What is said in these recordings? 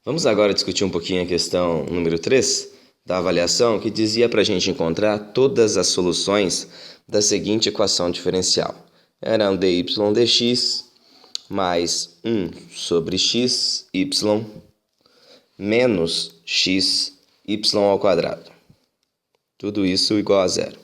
Vamos agora discutir um pouquinho a questão número 3 da avaliação, que dizia para a gente encontrar todas as soluções da seguinte equação diferencial. Eram dy dx mais 1 sobre x, y, menos x, y ao quadrado. Tudo isso igual a zero.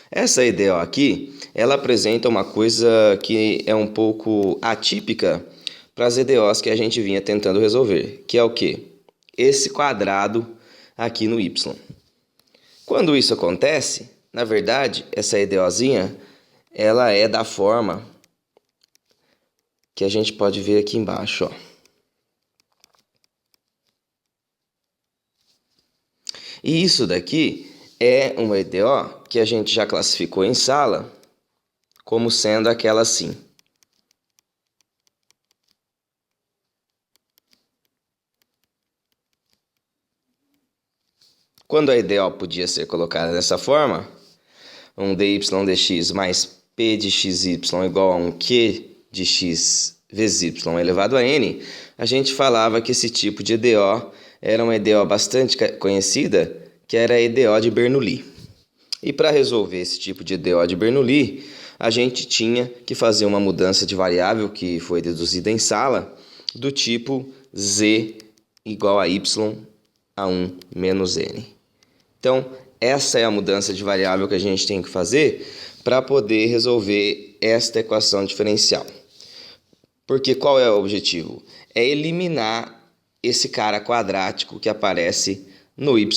Essa EDO aqui, ela apresenta uma coisa que é um pouco atípica para as EDOs que a gente vinha tentando resolver, que é o quê? Esse quadrado aqui no y. Quando isso acontece, na verdade, essa EDOzinha, ela é da forma que a gente pode ver aqui embaixo, ó. E isso daqui é uma EDO que a gente já classificou em sala como sendo aquela assim. Quando a EDO podia ser colocada dessa forma, um dy dx mais p de xy igual a um q de x vezes y elevado a n, a gente falava que esse tipo de EDO era uma EDO bastante conhecida, que era a EDO de Bernoulli. E para resolver esse tipo de EDO de Bernoulli, a gente tinha que fazer uma mudança de variável que foi deduzida em sala, do tipo z igual a y a 1 menos n. Então, essa é a mudança de variável que a gente tem que fazer para poder resolver esta equação diferencial. Porque qual é o objetivo? É eliminar esse cara quadrático que aparece no y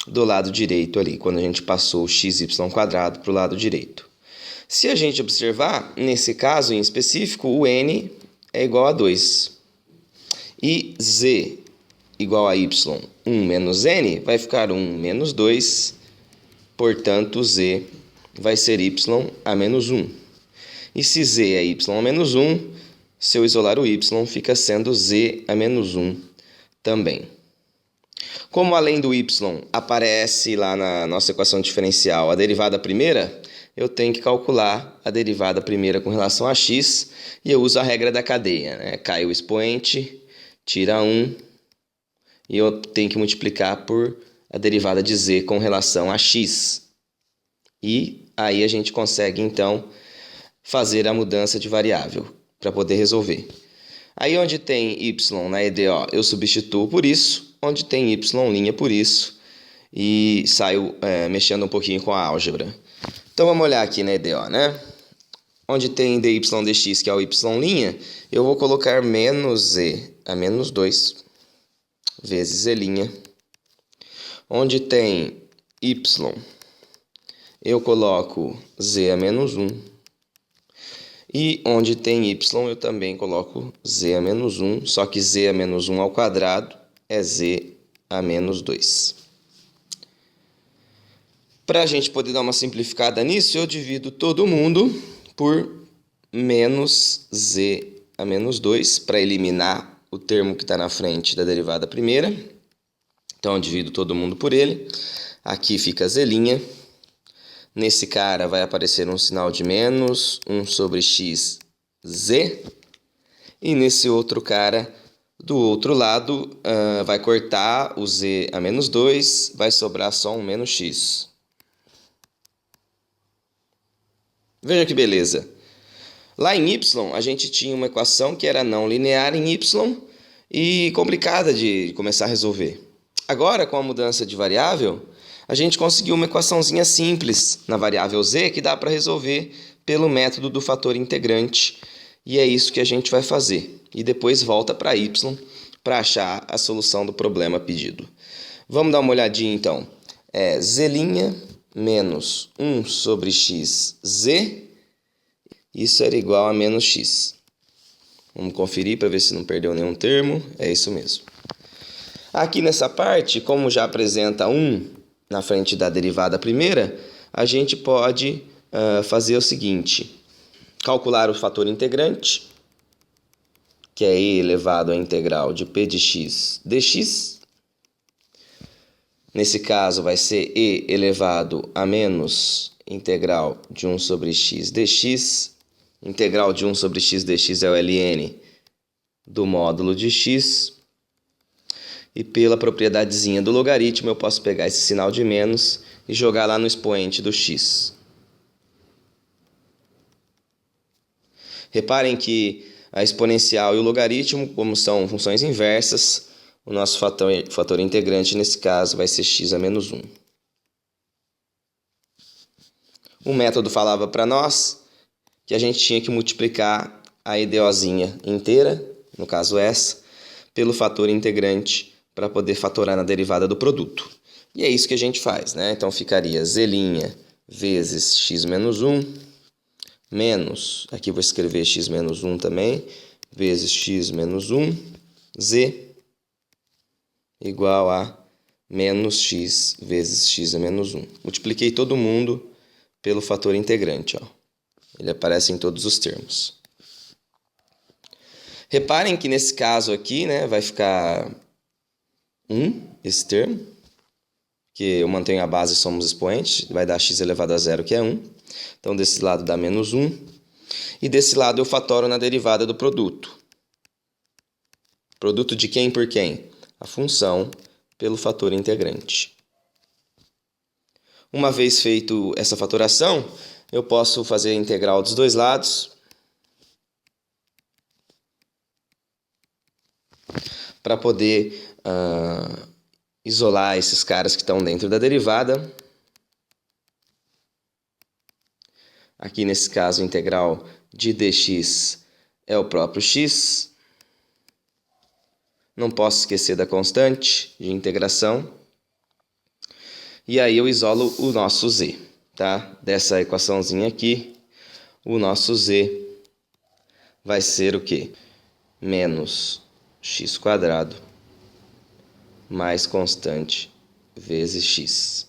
do lado direito ali, quando a gente passou o xy quadrado para o lado direito. Se a gente observar, nesse caso em específico, o n é igual a 2. E z igual a y, 1 menos n, vai ficar 1 menos 2, portanto z vai ser y a menos 1. E se z é y a menos 1, se eu isolar o y, fica sendo z a menos 1 também. Como além do y aparece lá na nossa equação diferencial a derivada primeira, eu tenho que calcular a derivada primeira com relação a x, e eu uso a regra da cadeia, né? Cai o expoente, tira 1, e eu tenho que multiplicar por a derivada de z com relação a x. E aí a gente consegue, então, fazer a mudança de variável para poder resolver. Aí onde tem y na EDO, eu substituo por isso. Onde tem y' por isso. E saio mexendo um pouquinho com a álgebra. Então vamos olhar aqui na EDO, né? Onde tem dy dx, que é o y', eu vou colocar menos z a menos 2 vezes z'. Onde tem y, eu coloco z a menos 1. E onde tem y, eu também coloco z a menos 1, só que z a menos 1 ao quadrado é z a menos 2. Para a gente poder dar uma simplificada nisso, eu divido todo mundo por menos z a menos 2, para eliminar o termo que está na frente da derivada primeira. Então, eu divido todo mundo por ele. Aqui fica z'. Nesse cara vai aparecer um sinal de menos 1 sobre x, z. E nesse outro cara, do outro lado, vai cortar o z a menos 2, vai sobrar só um menos x. Veja que beleza. Lá em y, a gente tinha uma equação que era não linear em y e complicada de começar a resolver. Agora, com a mudança de variável, a gente conseguiu uma equaçãozinha simples na variável z que dá para resolver pelo método do fator integrante. E é isso que a gente vai fazer. E depois volta para y para achar a solução do problema pedido. Vamos dar uma olhadinha então. Z' menos 1 sobre x, z. Isso era igual a menos x. Vamos conferir para ver se não perdeu nenhum termo. É isso mesmo. Aqui nessa parte, como já apresenta 1 na frente da derivada primeira, a gente pode fazer o seguinte. Calcular o fator integrante, que é e elevado à integral de p de x dx. Nesse caso vai ser e elevado a menos integral de 1 sobre x dx. Integral de 1 sobre x dx é o ln do módulo de x. E pela propriedadezinha do logaritmo, eu posso pegar esse sinal de menos e jogar lá no expoente do x. Reparem que a exponencial e o logaritmo, como são funções inversas, o nosso fator integrante nesse caso vai ser x a menos 1. O método falava para nós que a gente tinha que multiplicar a EDOzinha inteira, no caso essa, pelo fator integrante para poder fatorar na derivada do produto. E é isso que a gente faz, né? Então ficaria z' vezes x menos 1, menos, aqui vou escrever x menos 1 também, vezes x menos 1, z, igual a menos x vezes x a menos 1. Multipliquei todo mundo pelo fator integrante, ó. Ele aparece em todos os termos. Reparem que nesse caso aqui, né, vai ficar 1, esse termo, que eu mantenho a base e somos expoentes, vai dar x elevado a 0, que é 1. Então, desse lado dá menos 1. E desse lado eu fatoro na derivada do produto. Produto de quem por quem? A função pelo fator integrante. Uma vez feito essa fatoração, eu posso fazer a integral dos dois lados para poder isolar esses caras que estão dentro da derivada. Aqui nesse caso, a integral de dx é o próprio x. Não posso esquecer da constante de integração. E aí eu isolo o nosso z, tá? Dessa equaçãozinha aqui, o nosso z vai ser o quê? Menos x² mais constante vezes x.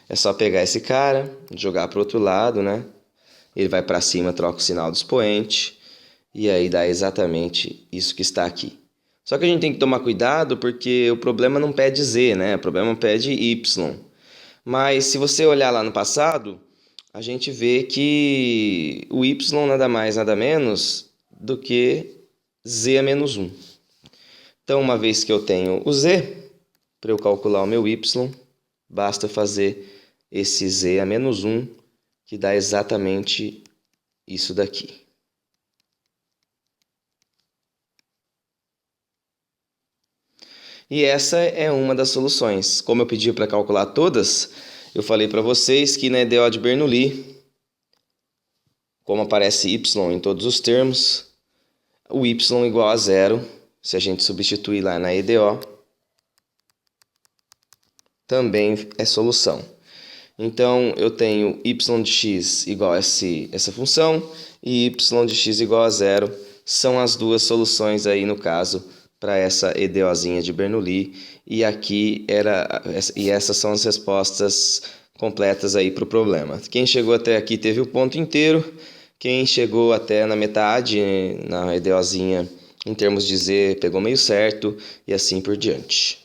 É só pegar esse cara, jogar para o outro lado, né? Ele vai para cima, troca o sinal do expoente, e aí dá exatamente isso que está aqui. Só que a gente tem que tomar cuidado porque o problema não pede z, né? O problema pede y. Mas se você olhar lá no passado, a gente vê que o y nada mais, nada menos do que z a menos 1. Então, uma vez que eu tenho o z, para eu calcular o meu y, basta fazer esse z a menos 1, que dá exatamente isso daqui. E essa é uma das soluções. Como eu pedi para calcular todas, eu falei para vocês que na EDO de Bernoulli, como aparece y em todos os termos, o y igual a 0, se a gente substituir lá na EDO, também é solução. Então, eu tenho y de x igual a essa função e y de x igual a 0. São as duas soluções aí, no caso, para essa EDOzinha de Bernoulli. E essas são as respostas completas aí para o problema. Quem chegou até aqui teve o ponto inteiro. Quem chegou até na metade, na EDOzinha, em termos de z, pegou meio certo e assim por diante.